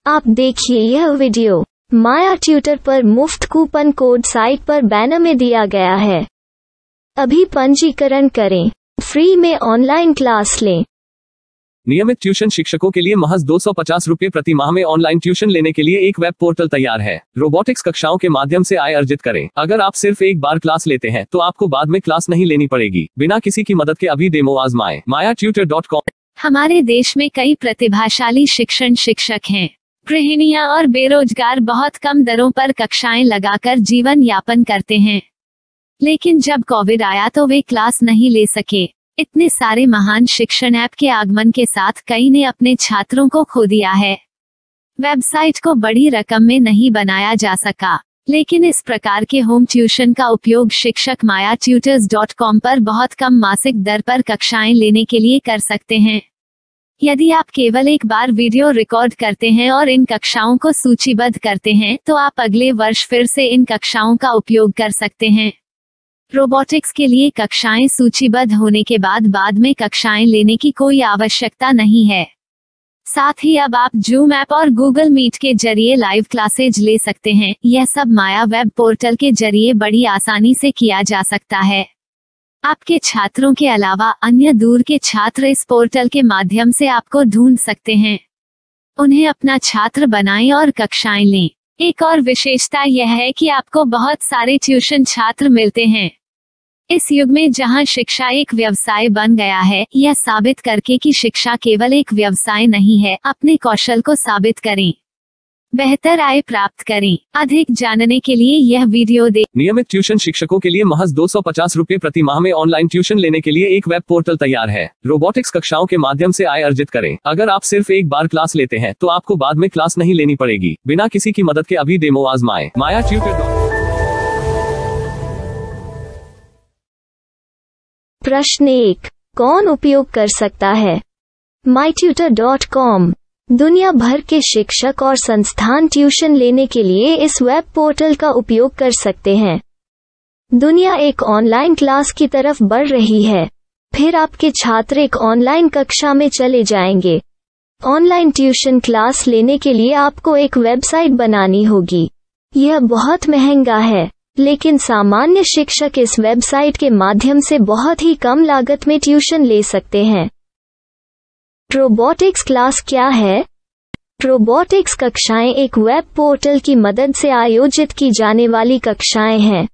आप देखिए यह वीडियो माया ट्यूटर पर मुफ्त कूपन कोड साइट पर बैनर में दिया गया है। अभी पंजीकरण करें, फ्री में ऑनलाइन क्लास लें। नियमित ट्यूशन शिक्षकों के लिए महज 250 रुपये प्रति माह में ऑनलाइन ट्यूशन लेने के लिए एक वेब पोर्टल तैयार है। रोबोटिक्स कक्षाओं के माध्यम से आय अर्जित करें। अगर आप सिर्फ एक बार क्लास लेते हैं तो आपको बाद में क्लास नहीं लेनी पड़ेगी। बिना किसी की मदद के अभी डेमो आजमाएं। mayaTutor.com। हमारे देश में कई प्रतिभाशाली शिक्षक हैं। गृहिणियां और बेरोजगार बहुत कम दरों पर कक्षाएं लगाकर जीवन यापन करते हैं, लेकिन जब कोविड आया तो वे क्लास नहीं ले सके। इतने सारे महान शिक्षण ऐप के आगमन के साथ कई ने अपने छात्रों को खो दिया है। वेबसाइट को बड़ी रकम में नहीं बनाया जा सका, लेकिन इस प्रकार के होम ट्यूशन का उपयोग शिक्षक mayaTutors.com पर बहुत कम मासिक दर पर कक्षाएं लेने के लिए कर सकते हैं। यदि आप केवल एक बार वीडियो रिकॉर्ड करते हैं और इन कक्षाओं को सूचीबद्ध करते हैं तो आप अगले वर्ष फिर से इन कक्षाओं का उपयोग कर सकते हैं। रोबोटिक्स के लिए कक्षाएं सूचीबद्ध होने के बाद में कक्षाएं लेने की कोई आवश्यकता नहीं है। साथ ही अब आप जूम ऐप और गूगल मीट के जरिए लाइव क्लासेज ले सकते हैं। यह सब माया वेब पोर्टल के जरिए बड़ी आसानी से किया जा सकता है। आपके छात्रों के अलावा अन्य दूर के छात्र इस पोर्टल के माध्यम से आपको ढूंढ सकते हैं। उन्हें अपना छात्र बनाएं और कक्षाएं लें। एक और विशेषता यह है कि आपको बहुत सारे ट्यूशन छात्र मिलते हैं। इस युग में जहां शिक्षा एक व्यवसाय बन गया है, यह साबित करके कि शिक्षा केवल एक व्यवसाय नहीं है, अपने कौशल को साबित करें, बेहतर आय प्राप्त करें। अधिक जानने के लिए यह वीडियो देखें। नियमित ट्यूशन शिक्षकों के लिए महज 250 रुपये प्रति माह में ऑनलाइन ट्यूशन लेने के लिए एक वेब पोर्टल तैयार है। रोबोटिक्स कक्षाओं के माध्यम से आय अर्जित करें। अगर आप सिर्फ एक बार क्लास लेते हैं तो आपको बाद में क्लास नहीं लेनी पड़ेगी। बिना किसी की मदद के अभी डेमो आजमाएं। mayaTutor। प्रश्न 1, कौन उपयोग कर सकता है? myTutor.com। दुनिया भर के शिक्षक और संस्थान ट्यूशन लेने के लिए इस वेब पोर्टल का उपयोग कर सकते हैं। दुनिया एक ऑनलाइन क्लास की तरफ बढ़ रही है। फिर आपके छात्र एक ऑनलाइन कक्षा में चले जाएंगे। ऑनलाइन ट्यूशन क्लास लेने के लिए आपको एक वेबसाइट बनानी होगी। यह बहुत महंगा है, लेकिन सामान्य शिक्षक इस वेबसाइट के माध्यम से बहुत ही कम लागत में ट्यूशन ले सकते हैं। रोबोटिक्स क्लास क्या है? रोबोटिक्स कक्षाएं एक वेब पोर्टल की मदद से आयोजित की जाने वाली कक्षाएं हैं,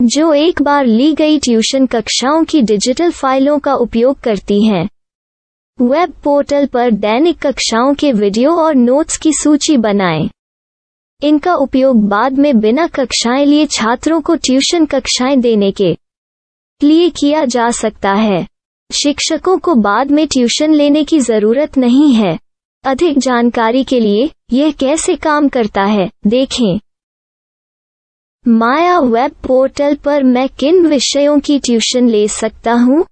जो एक बार ली गई ट्यूशन कक्षाओं की डिजिटल फाइलों का उपयोग करती हैं। वेब पोर्टल पर दैनिक कक्षाओं के वीडियो और नोट्स की सूची बनाएं। इनका उपयोग बाद में बिना कक्षाएं लिए छात्रों को ट्यूशन कक्षाएं देने के लिए किया जा सकता है। शिक्षकों को बाद में ट्यूशन लेने की जरूरत नहीं है। अधिक जानकारी के लिए यह कैसे काम करता है, देखें। माया वेब पोर्टल पर मैं किन विषयों की ट्यूशन ले सकता हूँ?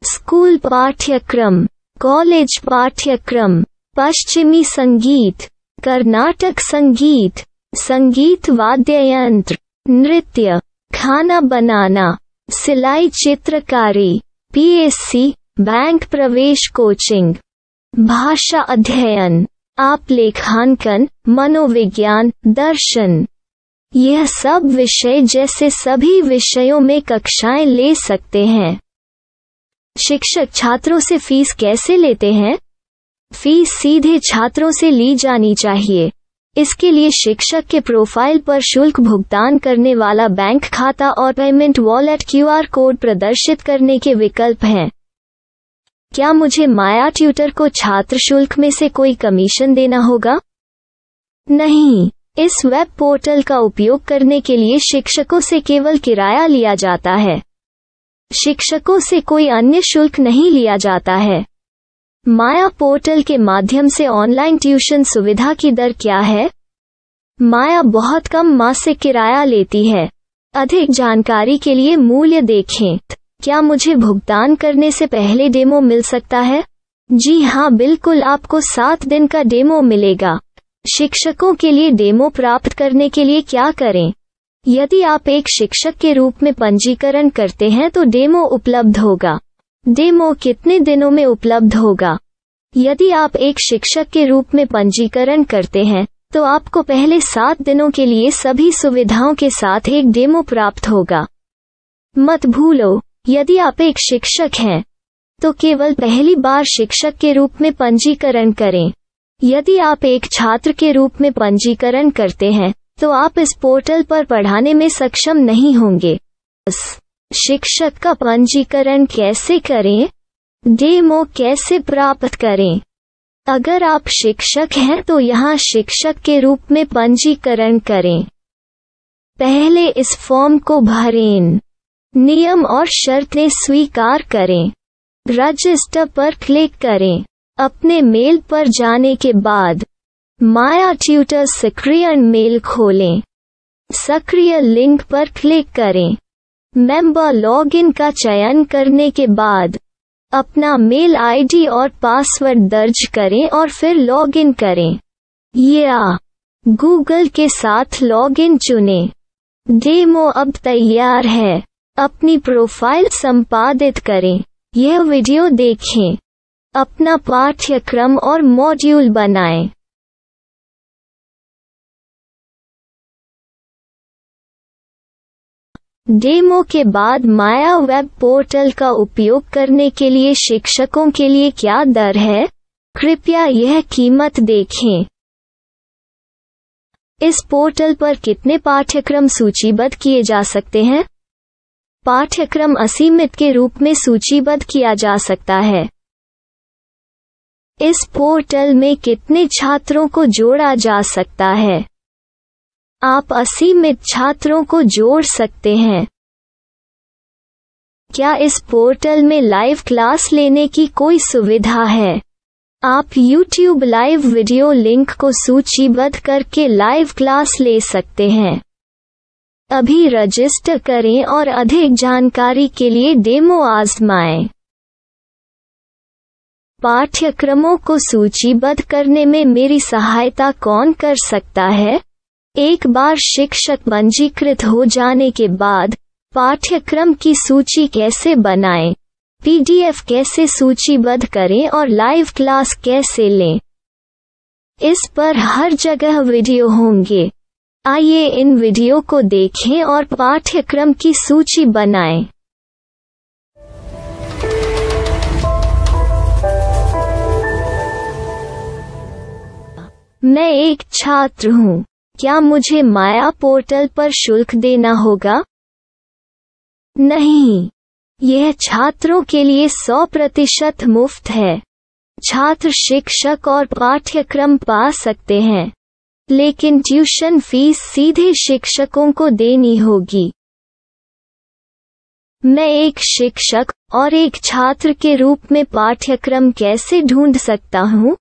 स्कूल पाठ्यक्रम, कॉलेज पाठ्यक्रम, पश्चिमी संगीत, कर्नाटक संगीत, संगीत वाद्य यंत्र, नृत्य, खाना बनाना, सिलाई चित्रकारी, पीएससी, बैंक प्रवेश कोचिंग, भाषा अध्ययन, आप लेखांकन, मनोविज्ञान, दर्शन। यह सब विषय जैसे सभी विषयों में कक्षाएं ले सकते हैं। शिक्षक छात्रों से फीस कैसे लेते हैं? फीस सीधे छात्रों से ली जानी चाहिए। इसके लिए शिक्षक के प्रोफाइल पर शुल्क भुगतान करने वाला बैंक खाता और पेमेंट वॉलेट QR कोड प्रदर्शित करने के विकल्प हैं। क्या मुझे माया ट्यूटर को छात्र शुल्क में से कोई कमीशन देना होगा? नहीं, इस वेब पोर्टल का उपयोग करने के लिए शिक्षकों से केवल किराया लिया जाता है। शिक्षकों से कोई अन्य शुल्क नहीं लिया जाता है। माया पोर्टल के माध्यम से ऑनलाइन ट्यूशन सुविधा की दर क्या है? माया बहुत कम मासिक किराया लेती है। अधिक जानकारी के लिए मूल्य देखें। क्या मुझे भुगतान करने से पहले डेमो मिल सकता है? जी हाँ, बिल्कुल, आपको 7 दिन का डेमो मिलेगा। शिक्षकों के लिए डेमो प्राप्त करने के लिए क्या करें? यदि आप एक शिक्षक के रूप में पंजीकरण करते हैं तो डेमो उपलब्ध होगा। डेमो कितने दिनों में उपलब्ध होगा? यदि आप एक शिक्षक के रूप में पंजीकरण करते हैं तो आपको पहले 7 दिनों के लिए सभी सुविधाओं के साथ एक डेमो प्राप्त होगा। मत भूलो, यदि आप एक शिक्षक हैं तो केवल पहली बार शिक्षक के रूप में पंजीकरण करें। यदि आप एक छात्र के रूप में पंजीकरण करते हैं तो आप इस पोर्टल पर पढ़ाने में सक्षम नहीं होंगे। शिक्षक का पंजीकरण कैसे करें? डेमो कैसे प्राप्त करें? अगर आप शिक्षक हैं तो यहाँ शिक्षक के रूप में पंजीकरण करें। पहले इस फॉर्म को भरें। नियम और शर्तें स्वीकार करें। रजिस्टर पर क्लिक करें। अपने मेल पर जाने के बाद माया ट्यूटर सक्रिय मेल खोलें। सक्रिय लिंक पर क्लिक करें। मेंबर लॉगिन का चयन करने के बाद अपना मेल आईडी और पासवर्ड दर्ज करें और फिर लॉगिन करें या गूगल के साथ लॉगिन चुनें। डेमो अब तैयार है। अपनी प्रोफाइल संपादित करें। यह वीडियो देखें। अपना पाठ्यक्रम और मॉड्यूल बनाएं। डेमो के बाद माया वेब पोर्टल का उपयोग करने के लिए शिक्षकों के लिए क्या दर है? कृपया यह कीमत देखें। इस पोर्टल पर कितने पाठ्यक्रम सूचीबद्ध किए जा सकते हैं? पाठ्यक्रम असीमित के रूप में सूचीबद्ध किया जा सकता है। इस पोर्टल में कितने छात्रों को जोड़ा जा सकता है? आप असीमित छात्रों को जोड़ सकते हैं। क्या इस पोर्टल में लाइव क्लास लेने की कोई सुविधा है? आप YouTube लाइव वीडियो लिंक को सूचीबद्ध करके लाइव क्लास ले सकते हैं। अभी रजिस्टर करें और अधिक जानकारी के लिए डेमो आजमाएं। पाठ्यक्रमों को सूचीबद्ध करने में मेरी सहायता कौन कर सकता है? एक बार शिक्षक पंजीकृत हो जाने के बाद पाठ्यक्रम की सूची कैसे बनाएं, PDF कैसे सूचीबद्ध करें और लाइव क्लास कैसे लें, इस पर हर जगह वीडियो होंगे। आइए इन वीडियो को देखें और पाठ्यक्रम की सूची बनाएं। मैं एक छात्र हूँ। क्या मुझे माया पोर्टल पर शुल्क देना होगा? नहीं, यह छात्रों के लिए 100% मुफ्त है। छात्र शिक्षक और पाठ्यक्रम पा सकते हैं, लेकिन ट्यूशन फीस सीधे शिक्षकों को देनी होगी। मैं एक शिक्षक और एक छात्र के रूप में पाठ्यक्रम कैसे ढूंढ सकता हूँ?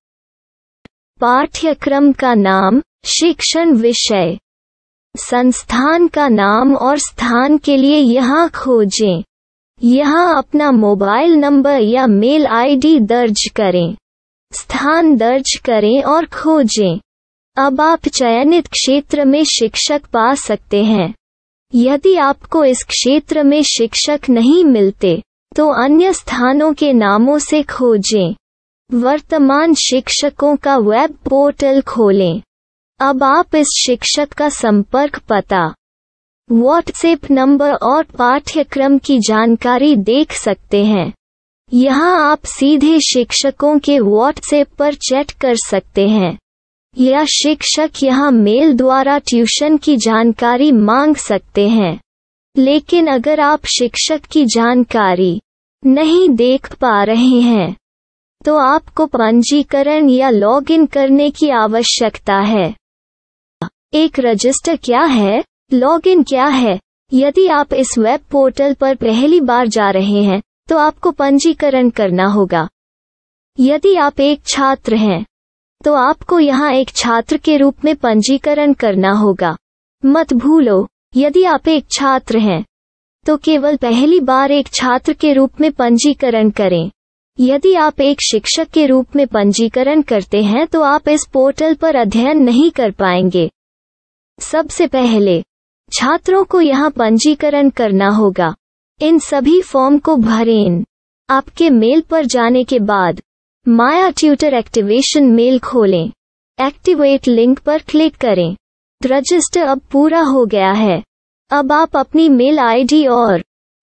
पाठ्यक्रम का नाम, शिक्षण विषय, संस्थान का नाम और स्थान के लिए यहाँ खोजें। यहाँ अपना मोबाइल नंबर या मेल आईडी दर्ज करें। स्थान दर्ज करें और खोजें। अब आप चयनित क्षेत्र में शिक्षक पा सकते हैं। यदि आपको इस क्षेत्र में शिक्षक नहीं मिलते तो अन्य स्थानों के नामों से खोजें। वर्तमान शिक्षकों का वेब पोर्टल खोलें। अब आप इस शिक्षक का संपर्क पता, व्हाट्सएप नंबर और पाठ्यक्रम की जानकारी देख सकते हैं। यहाँ आप सीधे शिक्षकों के व्हाट्सएप पर चैट कर सकते हैं या शिक्षक यहाँ मेल द्वारा ट्यूशन की जानकारी मांग सकते हैं। लेकिन अगर आप शिक्षक की जानकारी नहीं देख पा रहे हैं तो आपको पंजीकरण या लॉगिन करने की आवश्यकता है। एक रजिस्टर क्या है? लॉगिन क्या है? यदि आप इस वेब पोर्टल पर पहली बार जा रहे हैं तो आपको पंजीकरण करना होगा। यदि आप एक छात्र हैं तो आपको यहाँ एक छात्र के रूप में पंजीकरण करना होगा। मत भूलो, यदि आप एक छात्र हैं तो केवल पहली बार एक छात्र के रूप में पंजीकरण करें। यदि आप एक शिक्षक के रूप में पंजीकरण करते हैं तो आप इस पोर्टल पर अध्ययन नहीं कर पाएंगे। सबसे पहले छात्रों को यहाँ पंजीकरण करना होगा। इन सभी फॉर्म को भरें। आपके मेल पर जाने के बाद माया ट्यूटर एक्टिवेशन मेल खोलें। एक्टिवेट लिंक पर क्लिक करें। रजिस्टर अब पूरा हो गया है। अब आप अपनी मेल आईडी और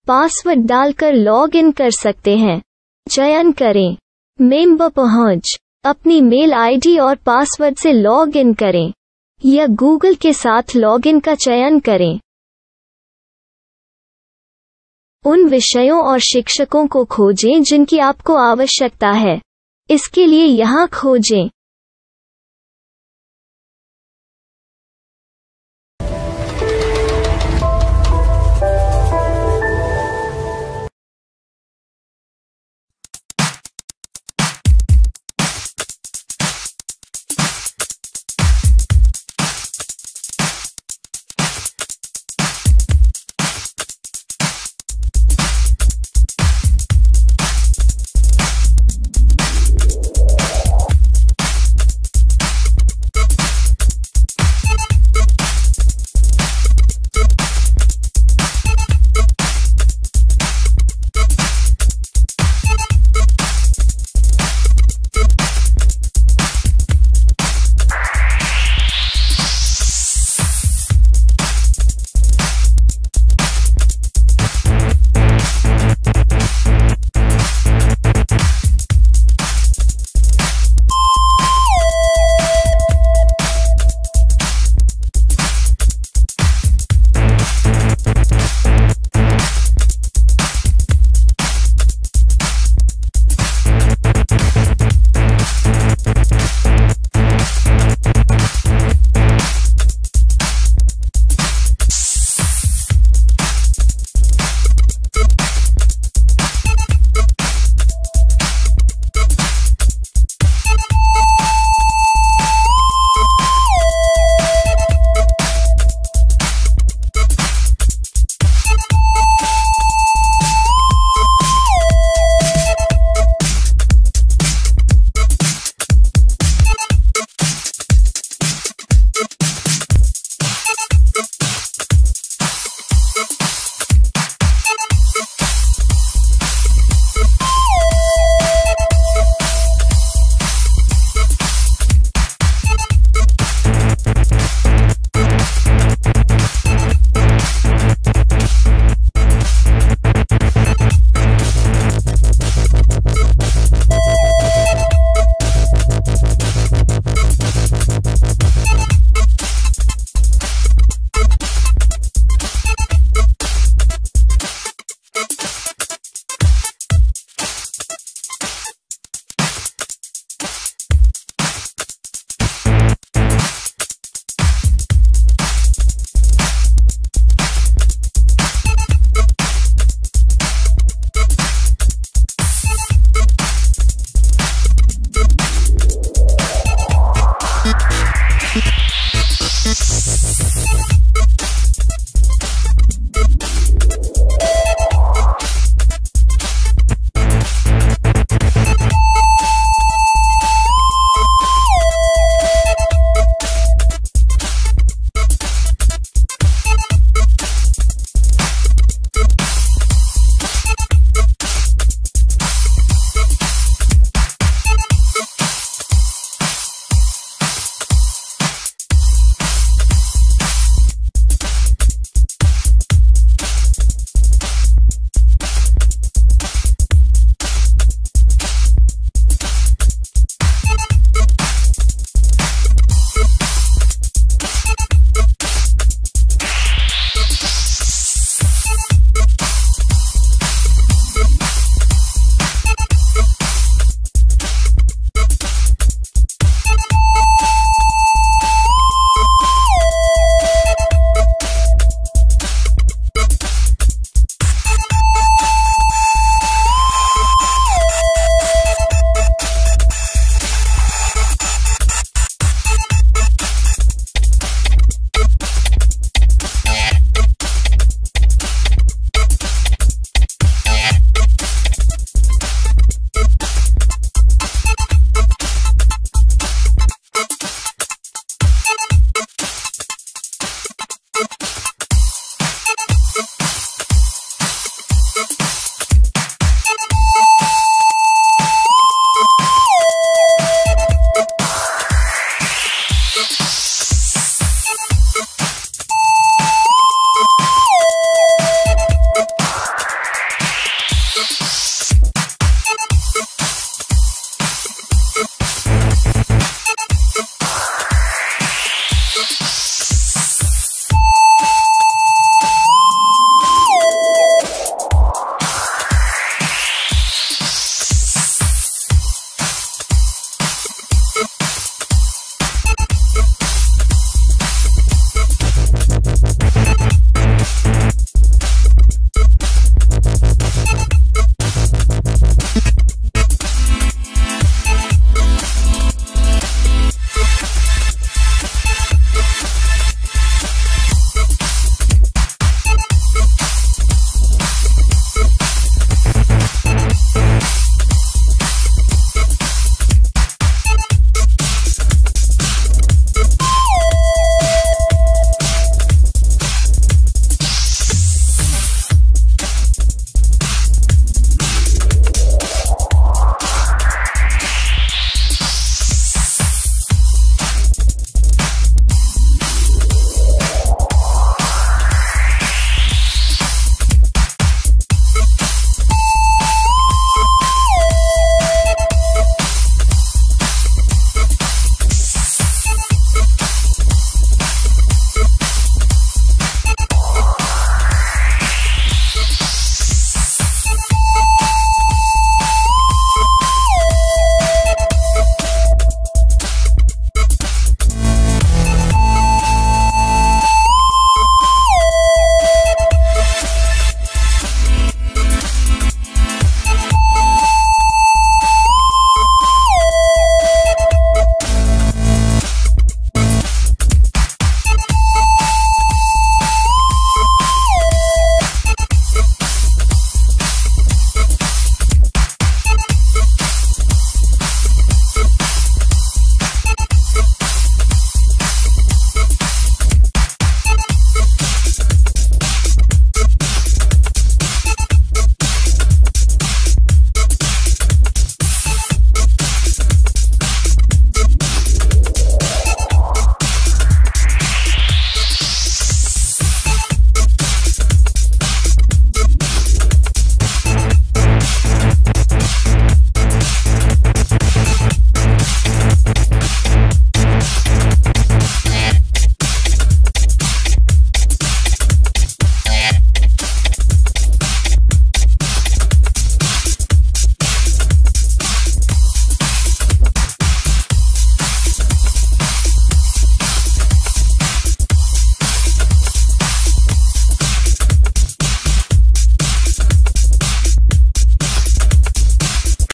पासवर्ड डालकर लॉग इन कर सकते हैं। चयन करें मेंबर पहुंच। अपनी मेल आईडी और पासवर्ड से लॉग इन करें या गूगल के साथ लॉग इन का चयन करें। उन विषयों और शिक्षकों को खोजें जिनकी आपको आवश्यकता है। इसके लिए यहाँ खोजें।